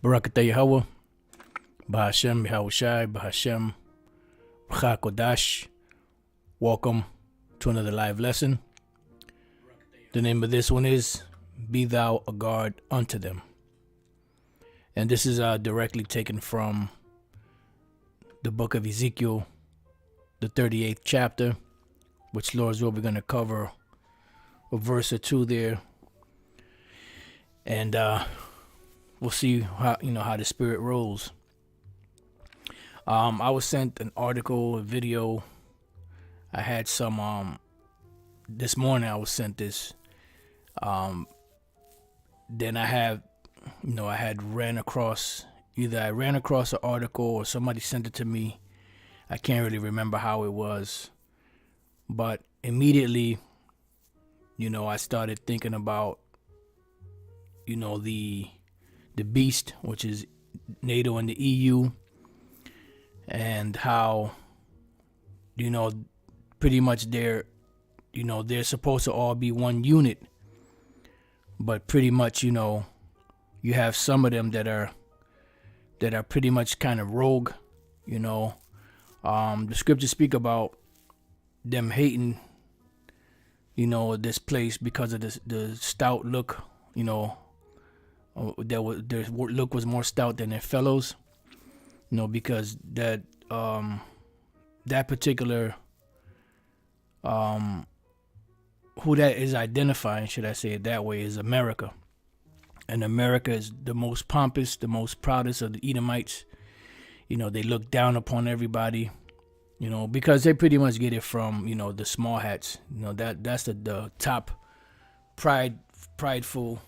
Barakatah Yahweh, Bahashem Yahushai, Bahashem Kodash. Welcome to another live lesson. The name of this one is Be Thou a Guard Unto Them. And this is directly taken from the book of Ezekiel, the 38th chapter, which Lord's will we're going to cover a verse or two there. And we'll see how the spirit rolls. I was sent an article, a video. I had some this morning I was sent this. Then I had ran across an article or somebody sent it to me. I can't really remember how it was, but immediately, I started thinking about the beast, which is NATO and the EU, and how pretty much they're supposed to all be one unit, but pretty much you have some of them that are pretty much kind of rogue. The scriptures speak about them hating this place because of the stout look. Their look was more stout than their fellows, because that particular who that is identifying, should I say it that way, is America. And America is the most pompous, the most proudest of the Edomites. They look down upon everybody, because they pretty much get it from, the small hats. That's the top prideful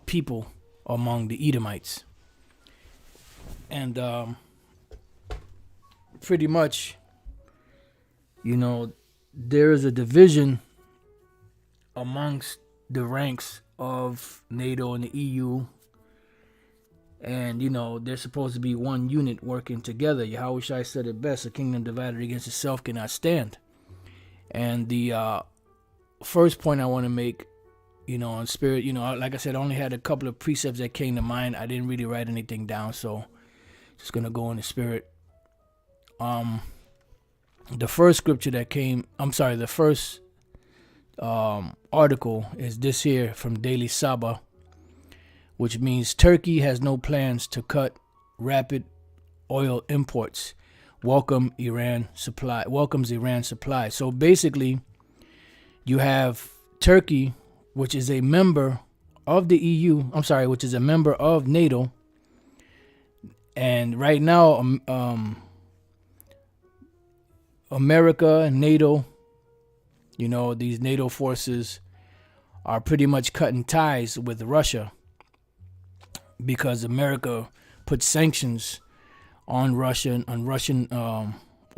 people among the Edomites. And pretty much, there is a division amongst the ranks of NATO and the EU. And, they're supposed to be one unit working together. Yahushua said it best: a kingdom divided against itself cannot stand. And the first point I want to make, in spirit, like I said, I only had a couple of precepts that came to mind. I didn't really write anything down, so just going to go in the spirit. The first scripture that the first article is this here from Daily Sabah, which means Turkey has no plans to cut rapid oil imports. Welcomes Iran supply. So basically, you have Turkey, which is a member of the EU. Which is a member of NATO. And right now, America and NATO, these NATO forces are pretty much cutting ties with Russia, because America put sanctions on Russian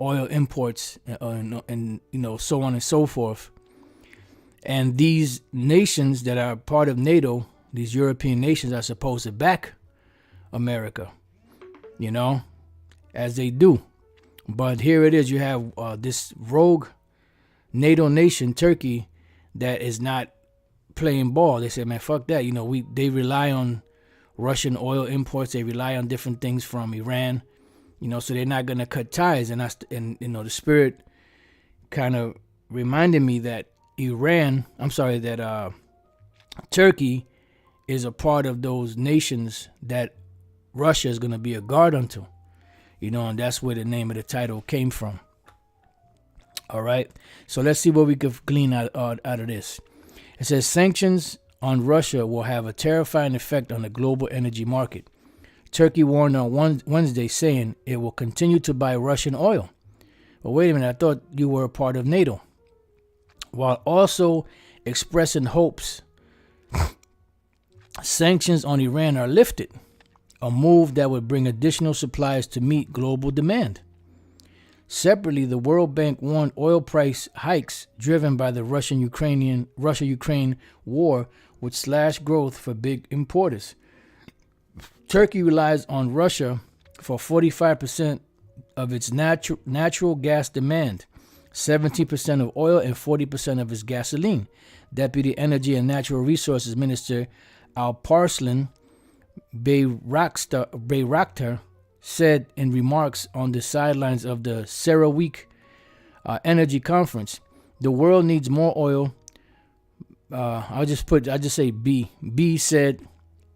oil imports, and so on and so forth. And these nations that are part of NATO, these European nations, are supposed to back America, as they do. But here it is: you have this rogue NATO nation, Turkey, that is not playing ball. They say, man, fuck that. They rely on Russian oil imports. They rely on different things from Iran, so they're not going to cut ties. And the spirit kind of reminded me that Turkey is a part of those nations that Russia is going to be a guard unto, and that's where the name of the title came from. All right. So let's see what we could glean out of this. It says sanctions on Russia will have a terrifying effect on the global energy market. Turkey warned on Wednesday, saying it will continue to buy Russian oil. But wait a minute, I thought you were a part of NATO. While also expressing hopes sanctions on Iran are lifted, a move that would bring additional supplies to meet global demand. Separately, the World Bank warned oil price hikes driven by the Russia-Ukraine war would slash growth for big importers. Turkey relies on Russia for 45% of its natural gas demand, 17% of oil, and 40% of its gasoline. Deputy Energy and Natural Resources Minister Alparslan Bayraktar said in remarks on the sidelines of the CERAWeek energy conference. The world needs more oil. I'll just say B. B said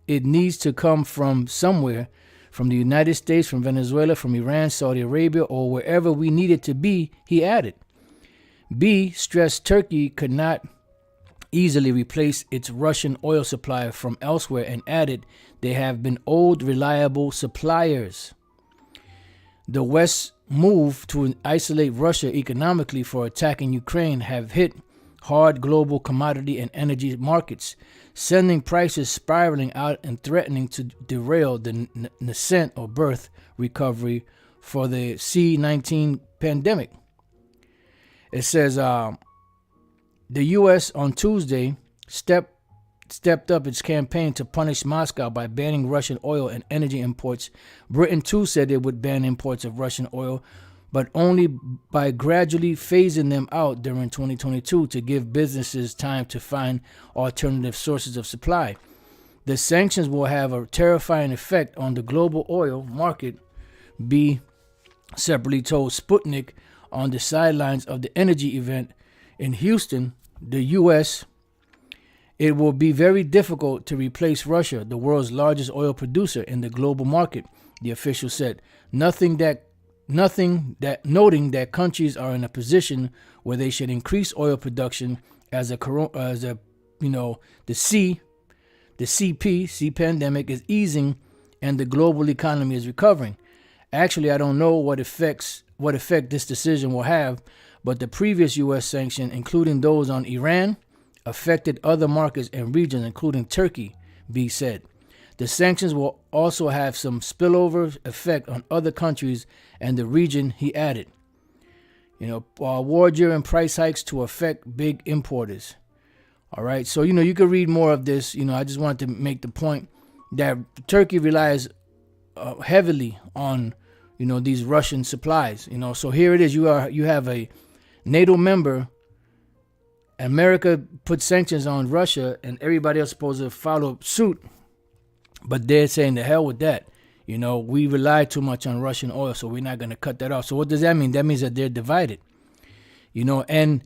it needs to come from somewhere, from the United States, from Venezuela, from Iran, Saudi Arabia, or wherever we need it to be, he added. B stressed Turkey could not easily replace its Russian oil supply from elsewhere and added they have been old, reliable suppliers. The West's move to isolate Russia economically for attacking Ukraine have hit hard global commodity and energy markets, sending prices spiraling out and threatening to derail the nascent or birth recovery for the C-19 pandemic. It says the U.S. on Tuesday stepped up its campaign to punish Moscow by banning Russian oil and energy imports. Britain too said it would ban imports of Russian oil, but only by gradually phasing them out during 2022 to give businesses time to find alternative sources of supply. The sanctions will have a terrifying effect on the global oil market, B separately told Sputnik on the sidelines of the energy event in Houston, the U.S. It will be very difficult to replace Russia, the world's largest oil producer in the global market, the official said. Noting that countries are in a position where they should increase oil production as the CP pandemic is easing and the global economy is recovering. Actually, I don't know what effect this decision will have, but the previous U.S. sanction, including those on Iran, affected other markets and regions, including Turkey, B said. The sanctions will also have some spillover effect on other countries and the region, he added. War-driven price hikes to affect big importers. All right, so, you can read more of this. I just wanted to make the point that Turkey relies heavily on, these Russian supplies. So here it is. You have a NATO member. America put sanctions on Russia, and everybody else is supposed to follow suit. But they're saying the hell with that. We rely too much on Russian oil, so we're not going to cut that off. So what does that mean? That means that they're divided. And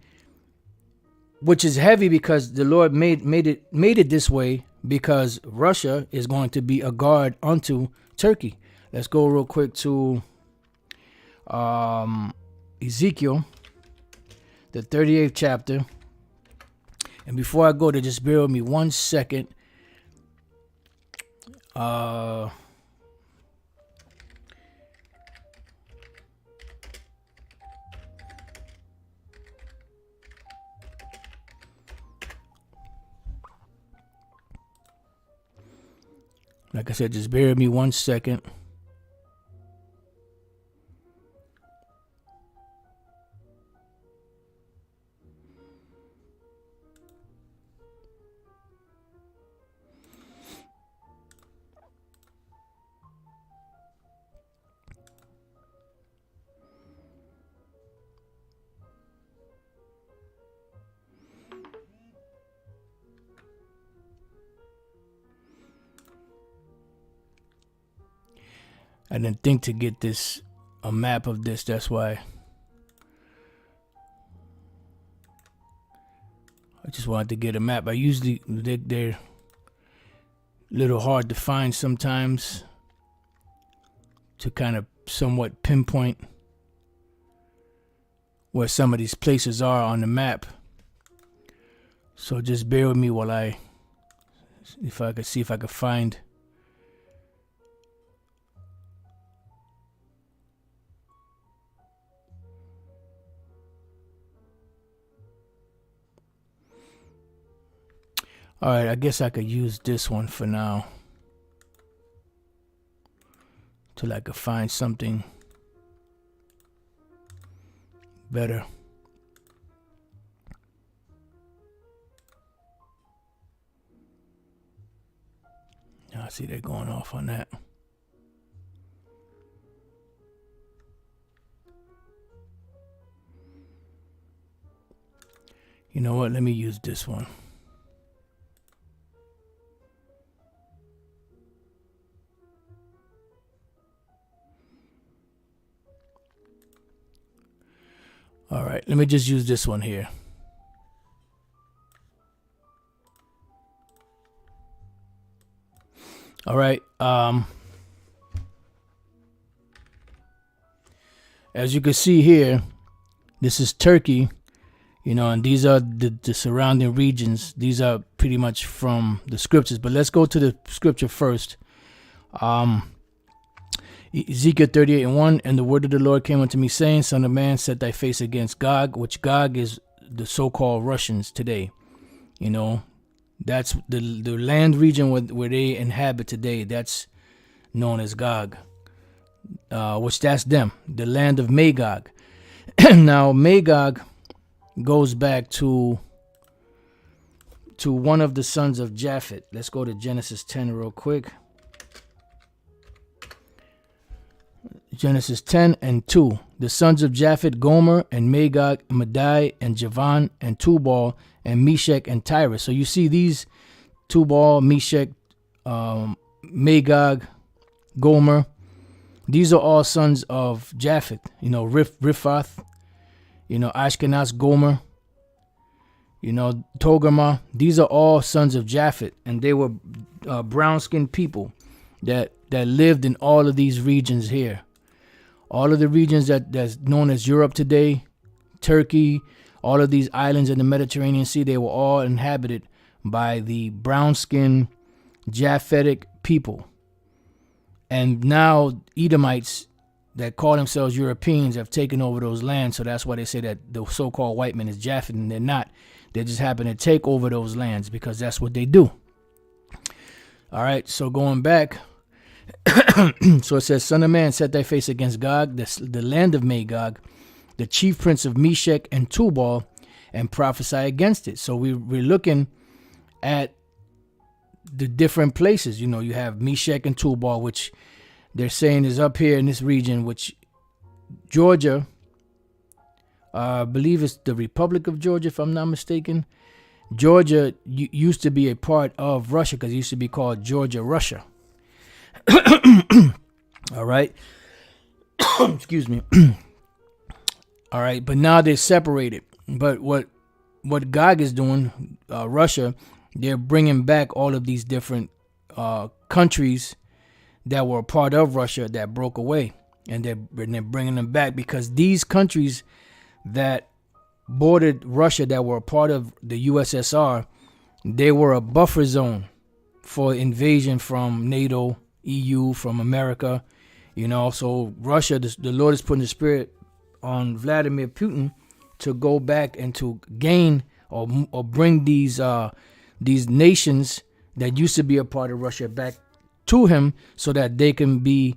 which is heavy because the Lord made it this way because Russia is going to be a guard unto Turkey. Let's go real quick to Ezekiel, the 38th chapter. And before I go there, just bear with me 1 second. Like I said, just bear with me 1 second. I didn't think to get a map of this. That's why I just wanted to get a map. They're a little hard to find sometimes to kind of somewhat pinpoint where some of these places are on the map. So just bear with me while if I could find. All right, I guess I could use this one for now till I could find something better. I see they're going off on that. You know what? Let me use this one. let me just use this one here. All right. As you can see here, this is Turkey, and these are the surrounding regions. These are pretty much from the scriptures. But let's go to the scripture first. Ezekiel 38:1, and the word of the Lord came unto me, saying, Son of man, set thy face against Gog, which Gog is the so-called Russians today. That's the land region where they inhabit today. That's known as Gog, which that's them, the land of Magog. Now, Magog goes back to one of the sons of Japhet. Let's go to Genesis 10 real quick. Genesis 10:2. The sons of Japhet, Gomer and Magog, Madai and Javan and Tubal and Meshech and Tyrus. So you see these Tubal, Meshech, Magog, Gomer. These are all sons of Japhet. Riphath, Ashkenaz, Gomer, Togarmah. These are all sons of Japhet, and they were brown-skinned people that lived in all of these regions here. All of the regions that's known as Europe today, Turkey, all of these islands in the Mediterranean Sea, they were all inhabited by the brown-skinned Japhetic people. And now Edomites that call themselves Europeans have taken over those lands. So that's why they say that the so-called white man is Japhet, and they're not. They just happen to take over those lands because that's what they do. All right, so going back. So it says, Son of man, set thy face against Gog, the land of Magog, the chief prince of Meshech and Tubal, and prophesy against it. So we're looking at the different places. You have Meshech and Tubal, which they're saying is up here in this region, which Georgia, I believe it's the Republic of Georgia, if I'm not mistaken. Georgia used to be a part of Russia because it used to be called Georgia, Russia. All right. Excuse me. All right. But now they're separated. But what Gog is doing, Russia, they're bringing back all of these different countries that were a part of Russia that broke away. And they're bringing them back because these countries that bordered Russia that were a part of the USSR, they were a buffer zone for invasion from NATO, EU, from America. So Russia, the Lord is putting the spirit on Vladimir Putin to go back and to gain or bring these nations that used to be a part of Russia back to him, so that they can be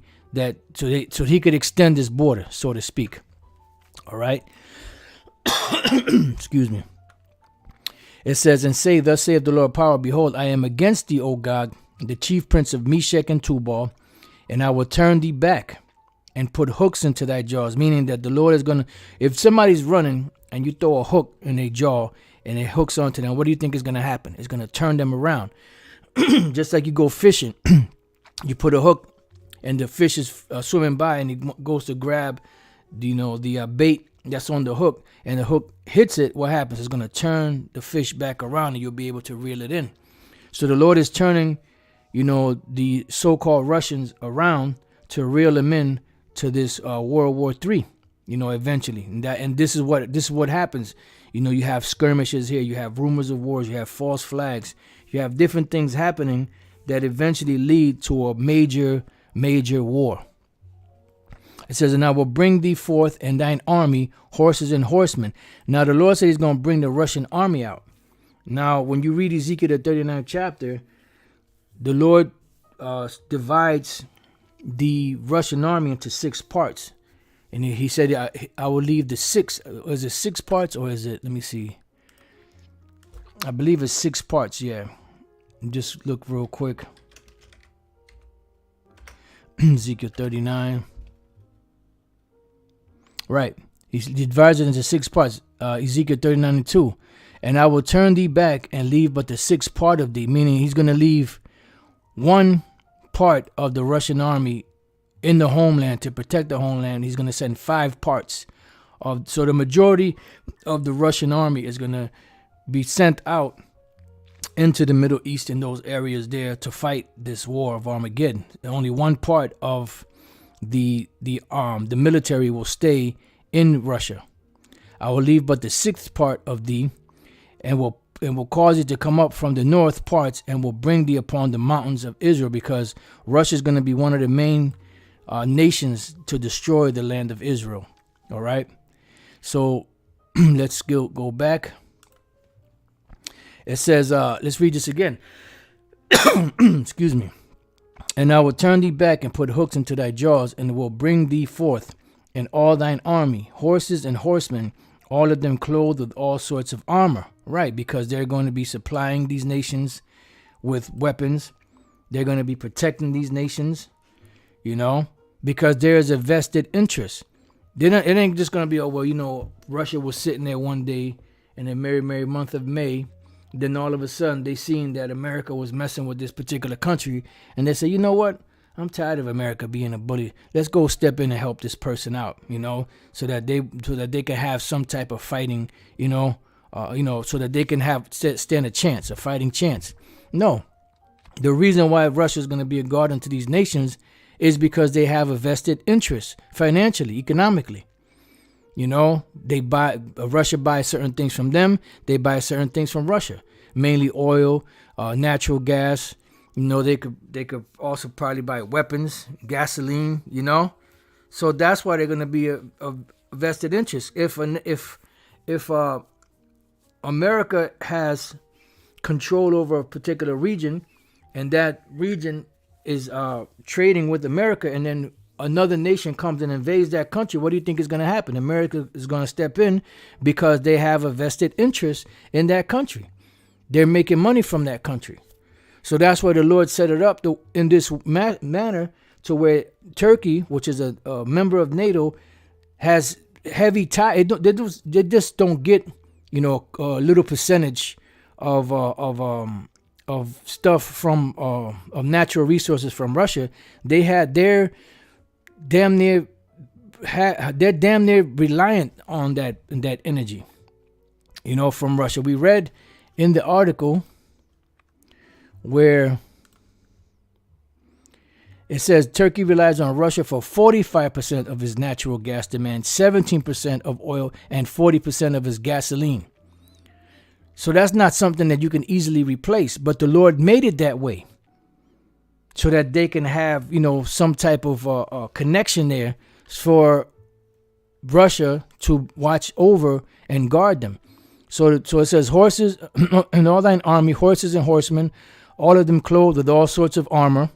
so he could extend his border, so to speak. All right. Excuse me. It says, and say, thus saith the Lord of power, behold, I am against thee, O Gog, the chief prince of Meshech and Tubal, and I will turn thee back and put hooks into thy jaws. Meaning that the Lord is going to, if somebody's running and you throw a hook in their jaw and it hooks onto them, what do you think is going to happen? It's going to turn them around. Just like you go fishing, you put a hook and the fish is swimming by and he goes to grab the bait that's on the hook, and the hook hits it. What happens? It's going to turn the fish back around and you'll be able to reel it in. So the Lord is turning the so-called Russians around to reel them in to this World War III, eventually. And this is what happens. You have skirmishes here, you have rumors of wars, you have false flags, you have different things happening that eventually lead to a major war. It says, and I will bring thee forth and thine army, horses and horsemen. Now the Lord said he's going to bring the Russian army out. Now, when you read Ezekiel, the 39th chapter, the Lord divides the Russian army into 6 parts. And he said, I will leave the 6. Is it 6 parts or is it, let me see. I believe it's 6 parts, yeah. Just look real quick. Ezekiel 39. Right. He divides it into 6 parts. Ezekiel 39:2. And I will turn thee back and leave but the 6th part of thee. Meaning he's going to leave 1 part of the Russian army in the homeland to protect the homeland. He's going to send 5 parts So the majority of the Russian army is going to be sent out into the Middle East in those areas there to fight this war of Armageddon. Only one part of the military will stay in Russia. I will leave but the sixth part of thee, and will cause it to come up from the north parts, and will bring thee upon the mountains of Israel, because Russia is going to be one of the main nations to destroy the land of Israel. All right. So let's go back. It says, let's read this again. Excuse me. And I will turn thee back and put hooks into thy jaws, and will bring thee forth, and all thine army, horses and horsemen, all of them clothed with all sorts of armor. Right, because they're going to be supplying these nations with weapons. They're going to be protecting these nations, because there is a vested interest. It ain't just going to be, Russia was sitting there one day in the merry month of May. Then all of a sudden they seen that America was messing with this particular country, and they say, you know what? I'm tired of America being a bully. Let's go step in and help this person out, so that they can have some type of fighting, so that they can stand a fighting chance. No, the reason why Russia is going to be a guard unto these nations is because they have a vested interest financially, economically. Russia buys certain things from them. They buy certain things from Russia, mainly oil, natural gas. They could also probably buy weapons, gasoline. So that's why they're going to be a vested interest. If America has control over a particular region, and that region is trading with America, and then another nation comes and invades that country, what do you think is going to happen? America is going to step in because they have a vested interest in that country. They're making money from that country. So that's why the Lord set it up in this manner, to where Turkey, which is a member of NATO, has heavy tie. They just don't get a little percentage of stuff from of natural resources from Russia. They're damn near reliant on that energy, from Russia. We read in the article where it says Turkey relies on Russia for 45% of its natural gas demand, 17% of oil, and 40% of its gasoline. So that's not something that you can easily replace, but the Lord made it that way so that they can have, some type of connection there for Russia to watch over and guard them. So it says horses and all thine army, horses and horsemen, all of them clothed with all sorts of armor,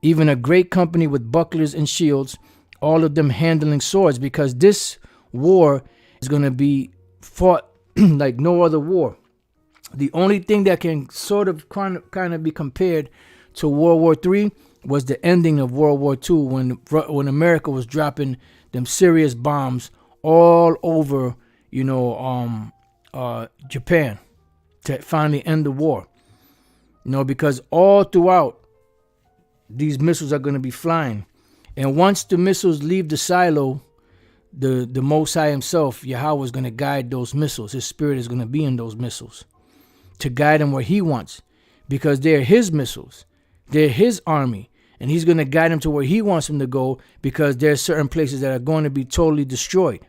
even a great company with bucklers and shields, all of them handling swords, because this war is going to be fought like no other war. The only thing that can sort of kind of be compared to World War III was the ending of World War II, when America was dropping them serious bombs all over, Japan, to finally end the war. Because all throughout, these missiles are going to be flying. And once the missiles leave the silo, the Most High himself, Yahweh, is going to guide those missiles. His spirit is going to be in those missiles to guide them where he wants, because they're his missiles. They're his army. And he's going to guide them to where he wants them to go, because there are certain places that are going to be totally destroyed.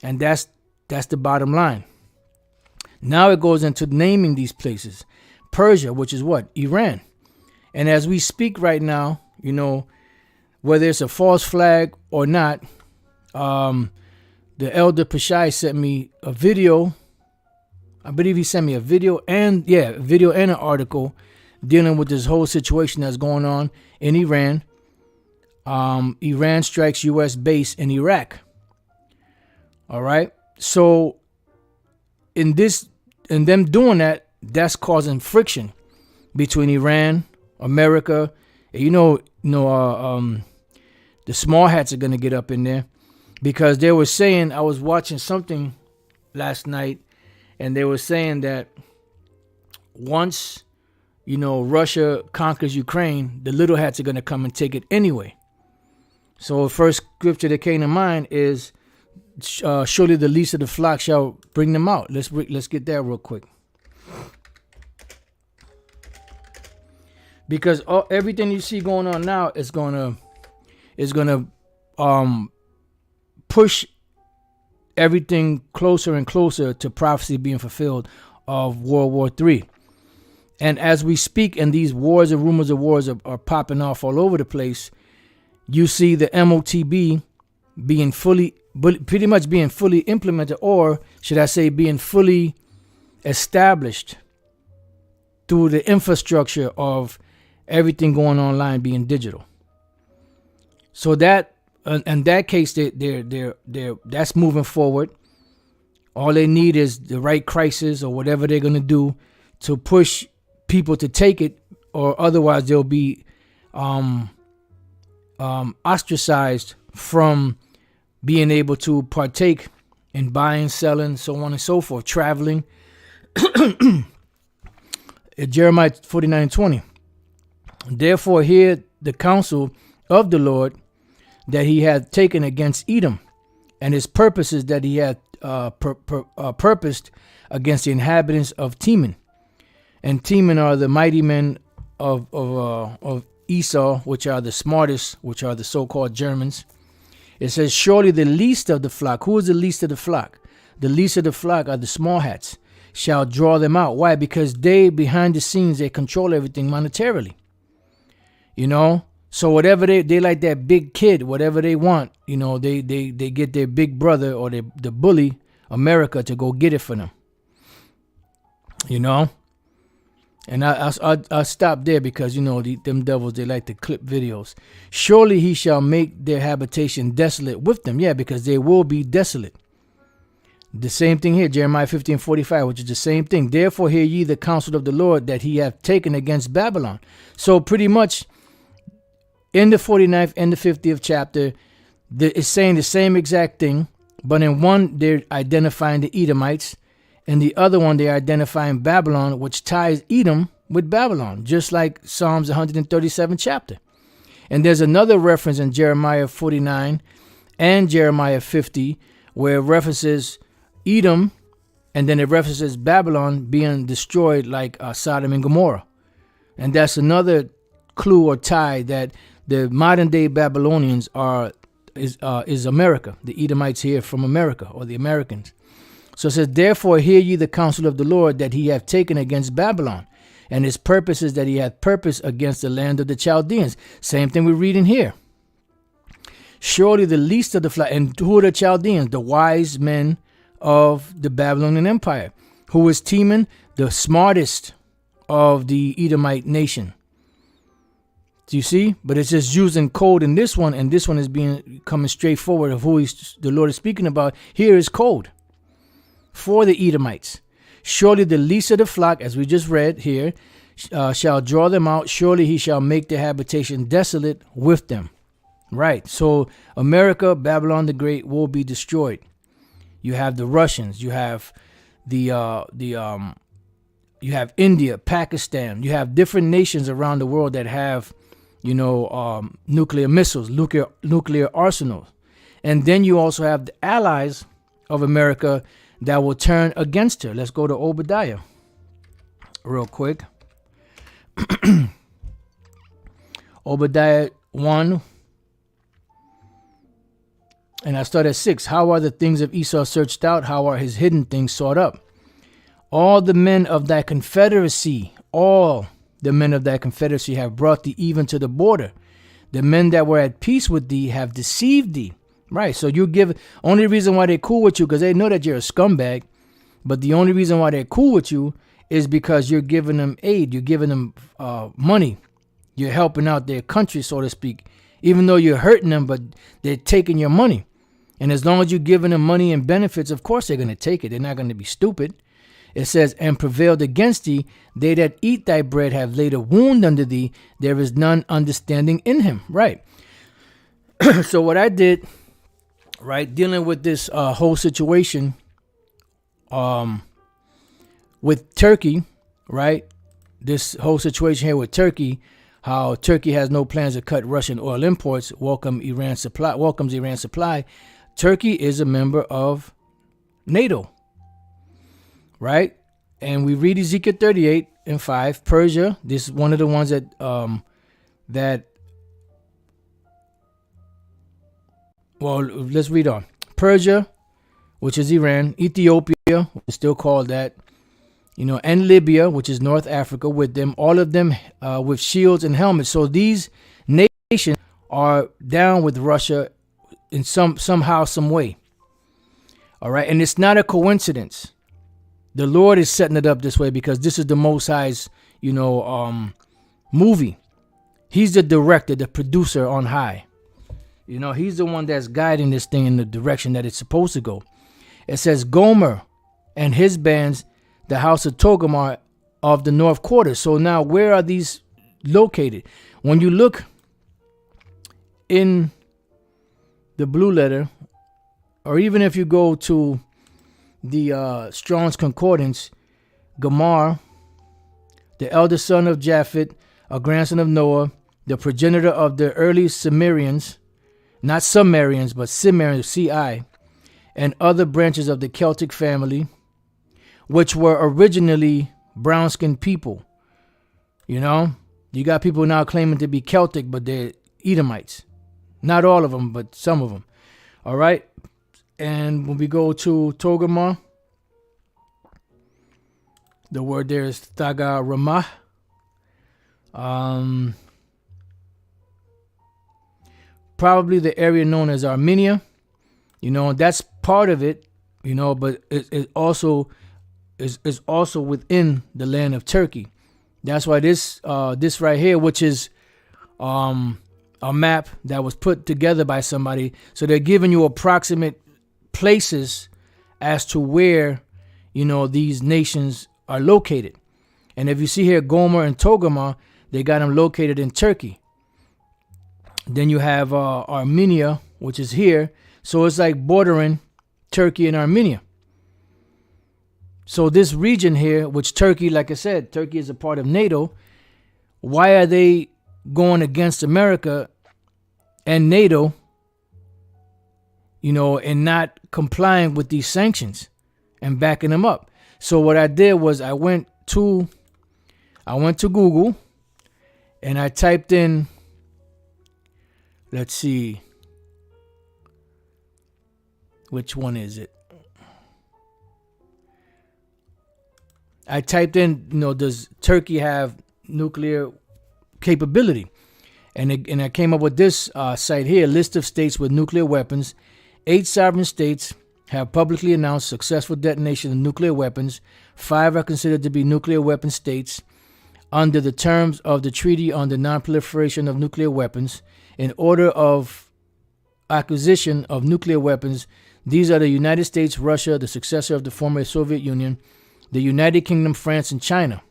And that's the bottom line. Now it goes into naming these places. Persia, which is what? Iran. And as we speak right now, whether it's a false flag or not, the elder Pashai sent me a video. I believe he sent me a video and an article dealing with this whole situation that's going on in Iran. Iran strikes U.S. base in Iraq. All right. So in them doing that, that's causing friction between Iran, America. The small hats are going to get up in there, because they were saying, I was watching something last night, and they were saying that once, Russia conquers Ukraine, the little hats are going to come and take it anyway. So the first scripture that came to mind is surely the least of the flock shall bring them out. Let's get that real quick. Because everything you see going on now is gonna push everything closer and closer to prophecy being fulfilled of World War III. And as we speak, and these wars and rumors of wars are popping off all over the place, you see the MOTB being pretty much being fully implemented, or should I say being fully established through the infrastructure of everything going online being digital. So that in that case, that's moving forward. All they need is the right crisis or whatever they're going to do to push people to take it, or otherwise they'll be ostracized from being able to partake in buying, selling, so on and so forth, traveling. Jeremiah 49:20. Therefore hear the counsel of the Lord that he hath taken against Edom, and his purposes that he hath purposed against the inhabitants of Teman. And Teman are the mighty men of Esau, which are the smartest, which are the so-called Germans. It says, surely the least of the flock. Who is the least of the flock? The least of the flock are the small hats, shall draw them out. Why? Because they, behind the scenes, they control everything monetarily. You know? So whatever they like that big kid, whatever they want, you know, they get their big brother or the bully, America, to go get it for them. You know? And I'll stop there because, you know, them devils, they like to clip videos. Surely he shall make their habitation desolate with them. Yeah, because they will be desolate. The same thing here, Jeremiah 15:45, which is the same thing. Therefore hear ye the counsel of the Lord that he hath taken against Babylon. So pretty much in the 49th and the 50th chapter, it's saying the same exact thing. But in one, they're identifying the Edomites. And the other one, they're identifying Babylon, which ties Edom with Babylon, just like Psalms 137 chapter. And there's another reference in Jeremiah 49 and Jeremiah 50 where it references Edom, and then it references Babylon being destroyed like Sodom and Gomorrah. And that's another clue or tie that the modern day Babylonians is America. The Edomites here from America, or the Americans. So it says, therefore hear ye the counsel of the Lord that he hath taken against Babylon, and his purposes that he hath purposed against the land of the Chaldeans. Same thing we're reading here. Surely the least of the flock, and who are the Chaldeans? The wise men of the Babylonian Empire. Who is Teman? The smartest of the Edomite nation. Do you see? But it's just using code in this one, and this one is coming straight forward of who the Lord is speaking about. Here is code for the Edomites. Surely the least of the flock, as we just read here, shall draw them out. Surely he shall make their habitation desolate with them. Right. So America, Babylon the Great, will be destroyed. You have the Russians. You have you have India, Pakistan. You have different nations around the world that have, you know, nuclear missiles, nuclear arsenals. And then you also have the allies of America that will turn against her. Let's go to Obadiah real quick. Obadiah 1. And I start at 6. How are the things of Esau searched out? How are his hidden things sought up? All the men of thy confederacy, have brought thee even to the border. The men that were at peace with thee have deceived thee. Right, so you give, only reason why they're cool with you, because they know that you're a scumbag, but the only reason why they're cool with you is because you're giving them aid, you're giving them money, you're helping out their country, so to speak, even though you're hurting them, but they're taking your money. And as long as you're giving them money and benefits, of course they're going to take it. They're not going to be stupid. It says, and prevailed against thee, they that eat thy bread have laid a wound under thee, there is none understanding in him. Right. So what I did, right, dealing with this whole situation with Turkey, right, this whole situation here with Turkey, how Turkey has no plans to cut Russian oil imports, welcomes Iran supply Turkey is a member of NATO, right? And we read Ezekiel 38:5. Persia, this is one of the ones that well, let's read on. Persia, which is Iran, Ethiopia, still called that, and Libya, which is North Africa, with them, all of them with shields and helmets. So these nations are down with Russia in somehow, some way. All right, and it's not a coincidence. The Lord is setting it up this way because this is the Most High's, movie. He's the director, the producer on high. He's the one that's guiding this thing in the direction that it's supposed to go. It says Gomer and his bands, the house of Togarmah of the north quarter. So now where are these located? When you look in the blue letter, or even if you go to the Strong's Concordance, Gomer, the eldest son of Japhet, a grandson of Noah, the progenitor of the early Sumerians, not Sumerians, but Cimmerians, C-I, and other branches of the Celtic family, which were originally brown-skinned people. You got people now claiming to be Celtic, but they're Edomites. Not all of them, but some of them. All right? And when we go to Togarmah, the word there is Thaga-Ramah. Probably the area known as Armenia. That's part of it, but it also is also within the land of Turkey. That's why this right here, which is a map that was put together by somebody, so they're giving you approximate places as to where these nations are located. And if you see here Gomer and Togarmah, they got them located in Turkey. Then you have Armenia, which is here. So it's like bordering Turkey and Armenia. So this region here, which Turkey, like I said, Turkey is a part of NATO. Why are they going against America and NATO, and not complying with these sanctions and backing them up? So what I did was I went to Google and I typed in, let's see, which one is it? I typed in, does Turkey have nuclear capability? And I came up with this site here, list of states with nuclear weapons. 8 sovereign states have publicly announced successful detonation of nuclear weapons. 5 are considered to be nuclear weapon states under the terms of the Treaty on the Non-Proliferation of Nuclear Weapons. In order of acquisition of nuclear weapons, these are the United States, Russia, the successor of the former Soviet Union, the United Kingdom, France, and China.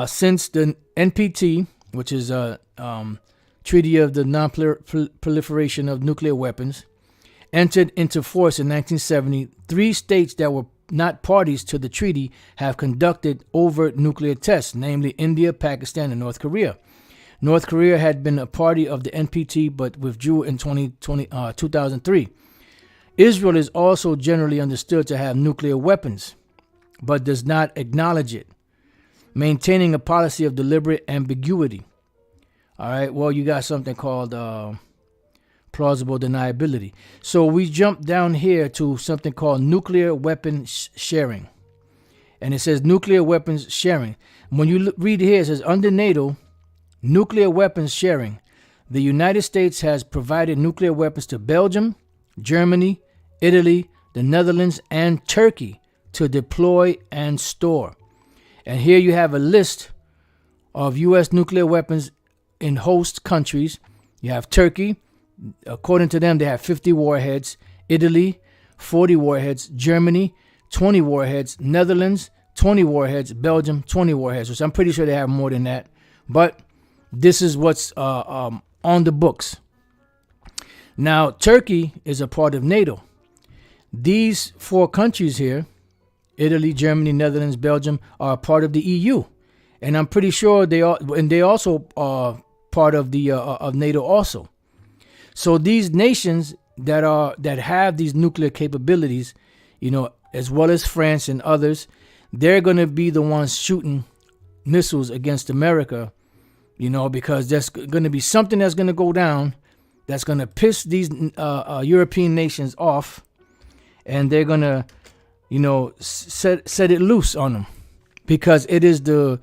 Since the NPT, which is a Treaty of the Non-Proliferation of Nuclear Weapons, entered into force in 1970, 3 states that were not parties to the treaty have conducted overt nuclear tests, namely India, Pakistan, and North Korea. North Korea had been a party of the NPT but withdrew in 2003. Israel is also generally understood to have nuclear weapons, but does not acknowledge it, maintaining a policy of deliberate ambiguity. All right, well, you got something called plausible deniability. So we jump down here to something called nuclear weapon sharing. And it says nuclear weapons sharing. When you read here, it says under NATO, nuclear weapons sharing. The United States has provided nuclear weapons to Belgium, Germany, Italy, the Netherlands, and Turkey to deploy and store. And here you have a list of U.S. nuclear weapons in host countries. You have Turkey. According to them, they have 50 warheads. Italy, 40 warheads. Germany, 20 warheads. Netherlands, 20 warheads. Belgium, 20 warheads. Which I'm pretty sure they have more than that. But this is what's on the books. Now, Turkey is a part of NATO. These 4 countries here, Italy, Germany, Netherlands, Belgium, are part of the EU. And I'm pretty sure they also are part of the of NATO also. So these nations, that have these nuclear capabilities, as well as France and others, they're going to be the ones shooting missiles against America, because there's going to be something that's going to go down that's going to piss these European nations off, and they're going to, set it loose on them, because it is the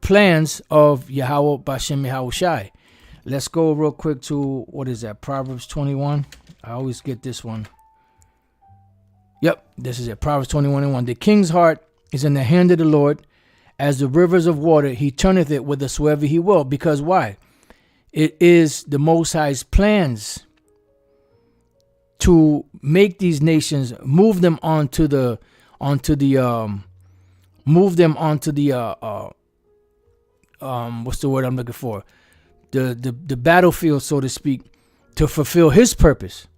plans of Yahweh Bashem Yahushai. Let's go real quick to, what is that, Proverbs 21. I always get this one. Yep, this is it, Proverbs 21:1. The king's heart is in the hand of the Lord, as the rivers of water, he turneth it whithersoever he will. Because why? It is the Most High's plans to make these nations, move them onto the what's the word I'm looking for? The battlefield, so to speak, to fulfill his purpose.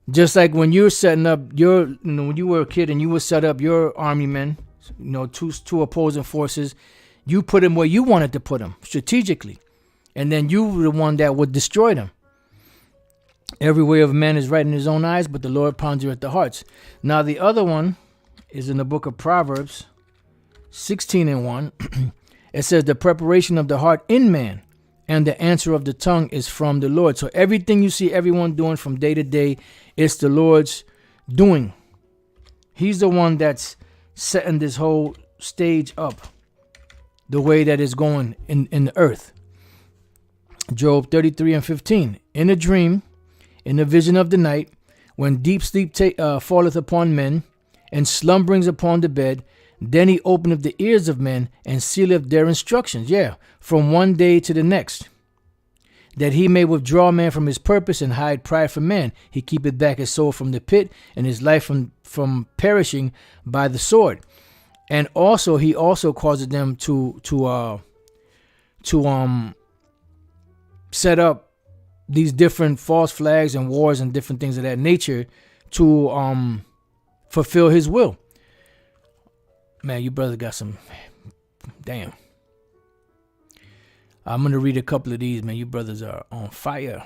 Just like when you're setting up when you were a kid and you would set up your army men, two opposing forces, you put them where you wanted to put them strategically, and then you were the one that would destroy them. Every way of man is right in his own eyes, but the Lord pondereth the hearts. Now the other one is in the book of Proverbs 16:1. It says, the preparation of the heart in man, and the answer of the tongue is from the Lord. So everything you see everyone doing from day to day, it's the Lord's doing. He's the one that's setting this whole stage up the way that it's going in the earth. Job 33:15. In a dream, in the vision of the night, when deep sleep falleth upon men, and slumberings upon the bed, then he openeth the ears of men, and sealeth their instructions. Yeah, from one day to the next. That he may withdraw man from his purpose, and hide pride from man. He keepeth back his soul from the pit, and his life from perishing by the sword. And also he also causes them to set up these different false flags and wars and different things of that nature to fulfill his will. Man, you brother got some, damn. I'm going to read a couple of these, man. You brothers are on fire.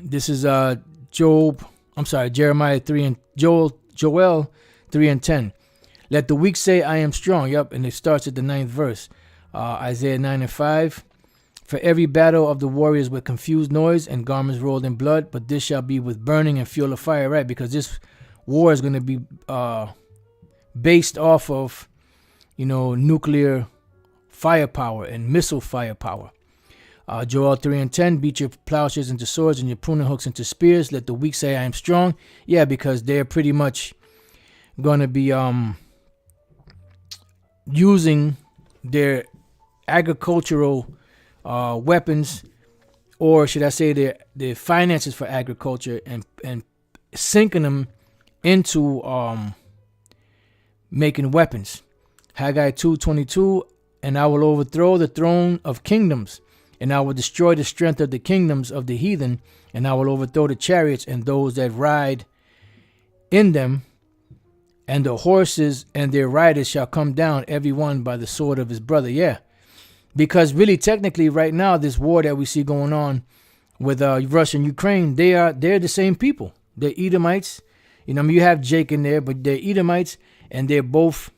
This is Jeremiah 3 and Joel 3:10. Let the weak say, I am strong. Yep, and it starts at the 9th verse. Isaiah 9:5. For every battle of the warriors with confused noise and garments rolled in blood, but this shall be with burning and fuel of fire, right? Because this war is going to be based off of, nuclear firepower and missile firepower. Joel 3:10, beat your plowshares into swords and your pruning hooks into spears. Let the weak say, I am strong. Yeah, because they're pretty much going to be using their agricultural weapons, or should I say their finances for agriculture, and sinking them into making weapons. Haggai 2:22, and I will overthrow the throne of kingdoms, and I will destroy the strength of the kingdoms of the heathen, and I will overthrow the chariots and those that ride in them, and the horses and their riders shall come down, every one by the sword of his brother. Yeah. Because really, technically, right now, this war that we see going on with Russia and Ukraine, they're the same people. They're Edomites. You have Jake in there, but they're Edomites, and they're both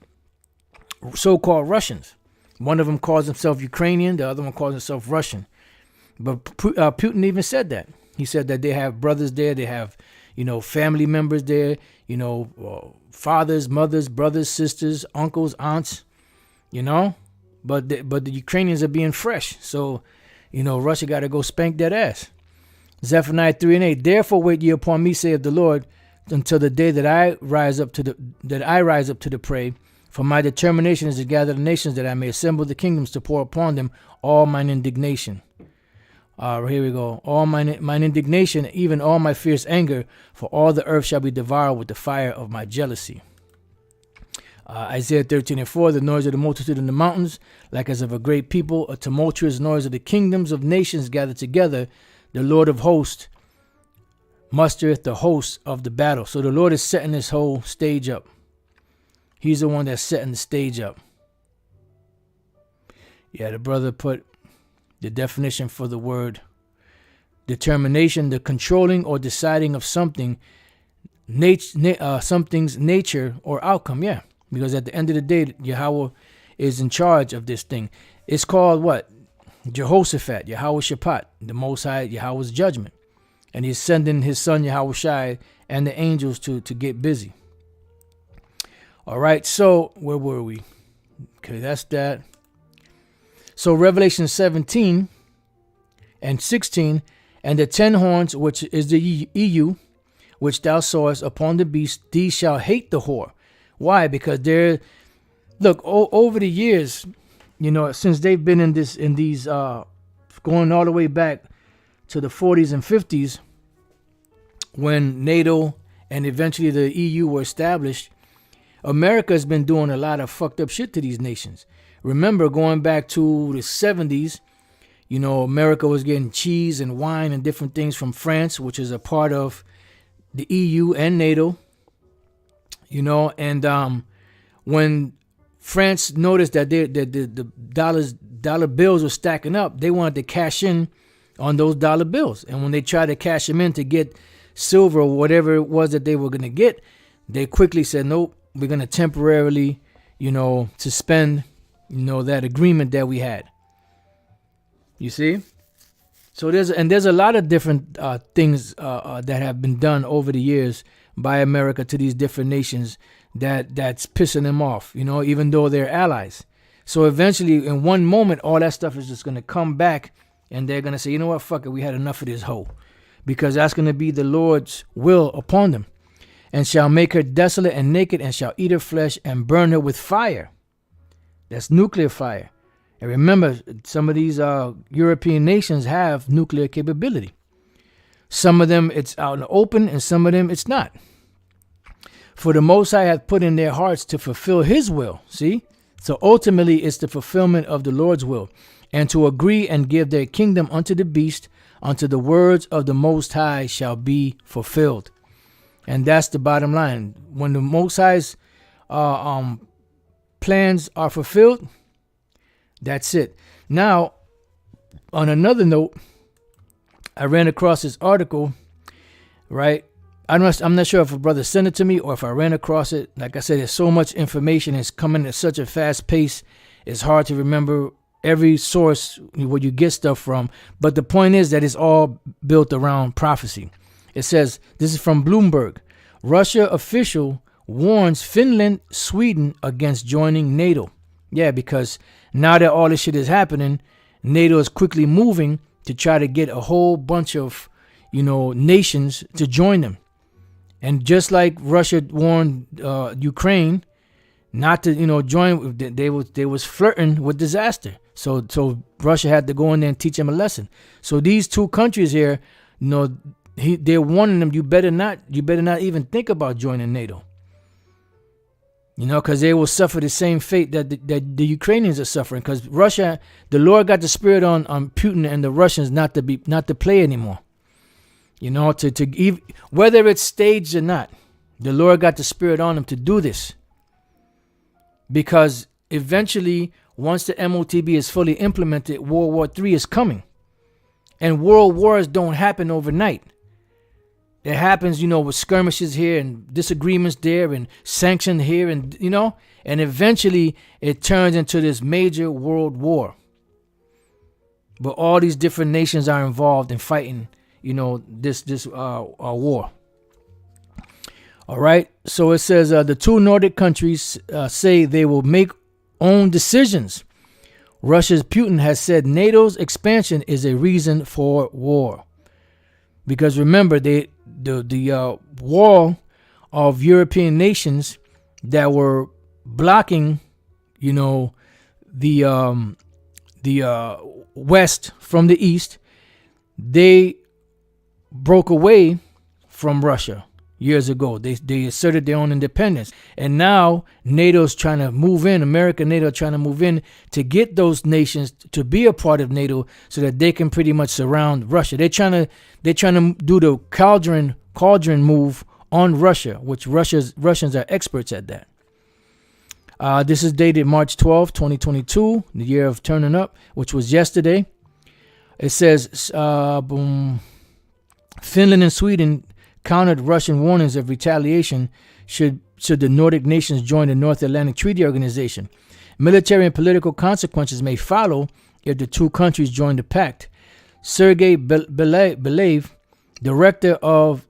so-called Russians. One of them calls himself Ukrainian, the other one calls himself Russian. But Putin even said that. He said that they have brothers there, they have, family members there, fathers, mothers, brothers, sisters, uncles, aunts, But the Ukrainians are being fresh. So, Russia got to go spank that ass. Zephaniah 3:8. Therefore wait ye upon me, saith the Lord, until the day that I rise up to the prey. For my determination is to gather the nations, that I may assemble the kingdoms, to pour upon them all mine indignation. Here we go. All mine indignation, even all my fierce anger, for all the earth shall be devoured with the fire of my jealousy. Isaiah 13:4, the noise of the multitude in the mountains, like as of a great people, a tumultuous noise of the kingdoms of nations gathered together. The Lord of hosts mustereth the hosts of the battle. So the Lord is setting this whole stage up. He's the one that's setting the stage up. Yeah, the brother put the definition for the word determination, the controlling or deciding of something, something's nature or outcome. Yeah, because at the end of the day, Yahweh is in charge of this thing. It's called what? Jehoshaphat, Yahweh Shaphat, the Most High, Yahweh's judgment. And he's sending his son Yahweh Shai and the angels to get busy. All right, so where were we? Okay, that's that. So Revelation 17 and 16, and the 10 horns, which is the EU, which thou sawest upon the beast, these shall hate the whore. Why? Because they're, look, over the years, since they've been in these going all the way back to the 40s and 50s, when NATO and eventually the EU were established, America has been doing a lot of fucked up shit to these nations. Remember, going back to the 70s, America was getting cheese and wine and different things from France, which is a part of the EU and NATO. And when France noticed that the dollar bills were stacking up, they wanted to cash in on those dollar bills. And when they tried to cash them in to get silver or whatever it was that they were going to get, they quickly said, nope, we're going to temporarily, suspend, that agreement that we had. You see? So there's a lot of different things that have been done over the years by America to these different nations that's pissing them off, even though they're allies. So eventually, in one moment, all that stuff is just going to come back, and they're going to say, you know what, fuck it, we had enough of this hoe. Because that's going to be the Lord's will upon them. And shall make her desolate and naked, and shall eat her flesh, and burn her with fire. That's nuclear fire. And remember, some of these European nations have nuclear capability. Some of them, it's out in the open, and some of them, it's not. For the Most High hath put in their hearts to fulfill his will. See? So ultimately, it's the fulfillment of the Lord's will. And to agree and give their kingdom unto the beast, unto the words of the Most High shall be fulfilled. And that's the bottom line. When the Most High's plans are fulfilled, that's it. Now, on another note, I ran across this article, right? I'm not sure if a brother sent it to me or if I ran across it. Like I said, there's so much information. It's coming at such a fast pace. It's hard to remember every source where you get stuff from. But the point is that it's all built around prophecy. It says, this is from Bloomberg. Russia official warns Finland, Sweden against joining NATO. Yeah, because now that all this shit is happening, NATO is quickly moving to try to get a whole bunch of, nations to join them. And just like Russia warned Ukraine not to, join, they was flirting with disaster. So Russia had to go in there and teach them a lesson. So these two countries here, they're warning them, you better not even think about joining NATO. Because they will suffer the same fate that the Ukrainians are suffering. Because Russia, the Lord got the spirit on Putin and the Russians not to play anymore. Whether it's staged or not, the Lord got the spirit on them to do this. Because eventually, once the MOTB is fully implemented, World War III is coming. And world wars don't happen overnight. It happens, with skirmishes here and disagreements there and sanctions here and, and eventually it turns into this major world war. But all these different nations are involved in fighting, this war. All right. So it says the two Nordic countries say they will make own decisions. Russia's Putin has said NATO's expansion is a reason for war. Because remember, the wall of European nations that were blocking, the West from the East, they broke away from Russia years ago. They asserted their own independence. And now NATO's trying to move in, America and NATO trying to move in to get those nations to be a part of NATO so that they can pretty much surround Russia. They're trying to do the cauldron move on Russia, which Russians are experts at that. This is dated March 12, 2022, the year of turning up, which was yesterday. It says Finland and Sweden countered Russian warnings of retaliation should the Nordic nations join the North Atlantic Treaty Organization. Military and political consequences may follow if the two countries join the pact. Sergei Belayev, director of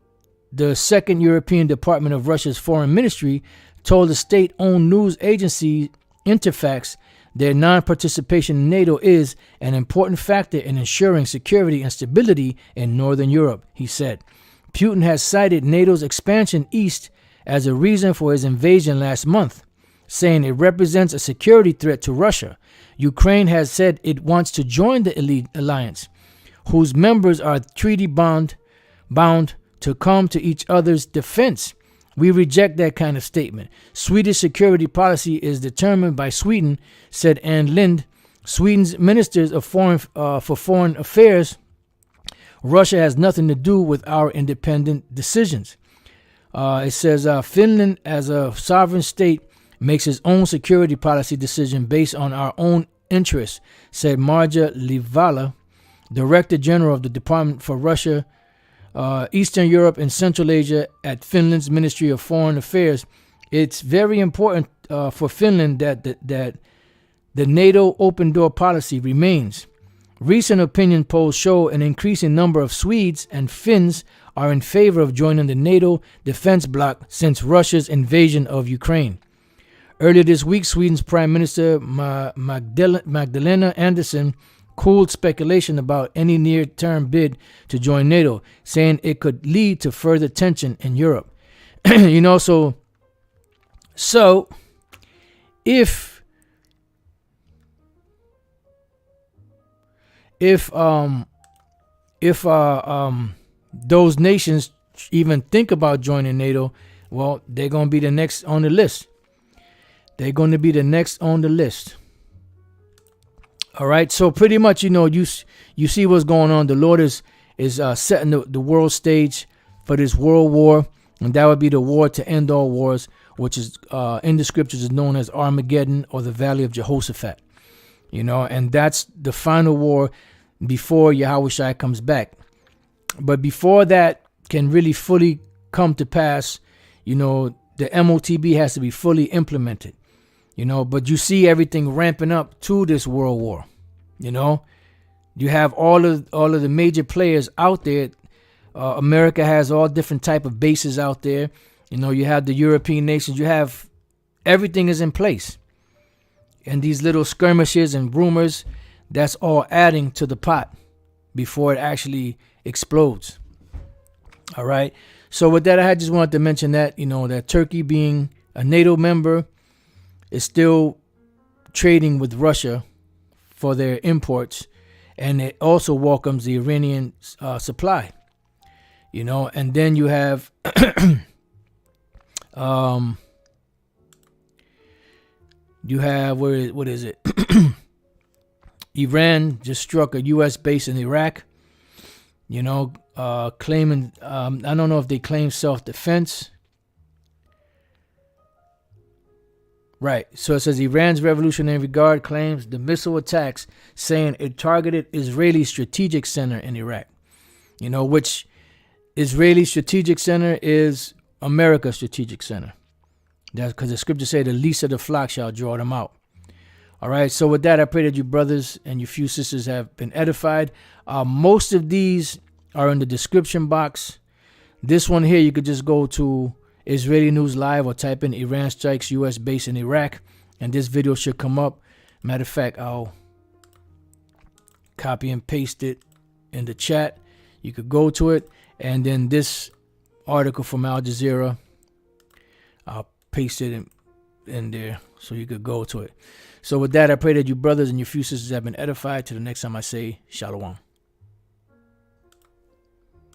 the Second European Department of Russia's Foreign Ministry, told the state-owned news agency Interfax their non-participation in NATO is an important factor in ensuring security and stability in Northern Europe, he said. Putin has cited NATO's expansion east as a reason for his invasion last month, saying it represents a security threat to Russia. Ukraine has said it wants to join the elite alliance, whose members are treaty bound to come to each other's defense. We reject that kind of statement. Swedish security policy is determined by Sweden, said Ann Lind, Sweden's Ministers of Foreign Affairs. Russia has nothing to do with our independent decisions. It says Finland, as a sovereign state, makes its own security policy decision based on our own interests, said Marja Livala, Director General of the Department for Russia, Eastern Europe and Central Asia at Finland's Ministry of Foreign Affairs. It's very important for Finland that the NATO open door policy remains. Recent opinion polls show an increasing number of Swedes and Finns are in favor of joining the NATO defense bloc since Russia's invasion of Ukraine. Earlier this week, Sweden's Prime Minister Magdalena Andersson cooled speculation about any near-term bid to join NATO, saying it could lead to further tension in Europe. So if those nations even think about joining NATO, well, they're going to be the next on the list. They're going to be the next on the list. All right, so pretty much, you see what's going on. The Lord is setting the world stage for this world war, and that would be the war to end all wars, which is in the scriptures is known as Armageddon or the Valley of Jehoshaphat. And that's the final war before Yahushua comes back. But before that can really fully come to pass, the MOTB has to be fully implemented. But you see everything ramping up to this world war. You have all of the major players out there. America has all different type of bases out there. You have the European nations. You have everything is in place. And these little skirmishes and rumors, that's all adding to the pot before it actually explodes. All right. So with that, I just wanted to mention that, that Turkey, being a NATO member, is still trading with Russia for their imports, and it also welcomes the Iranian supply. And then you have what is it? Iran just struck a U.S. base in Iraq. Claiming I don't know if they claim self-defense. Right. So it says Iran's Revolutionary Guard claims the missile attacks, saying it targeted Israeli strategic center in Iraq. Which Israeli strategic center is America's strategic center. That's because the scriptures say the least of the flock shall draw them out. All right. So with that, I pray that you brothers and you few sisters have been edified. Most of these are in the description box. This one here, you could just go to Israeli News Live or type in Iran strikes U.S. base in Iraq, and this video should come up. Matter of fact, I'll copy and paste it in the chat. You could go to it, and then this article from Al Jazeera, I'll paste it in there so you could go to it. So with that, I pray that you brothers and your few sisters have been edified. Till the next time I say Shalom.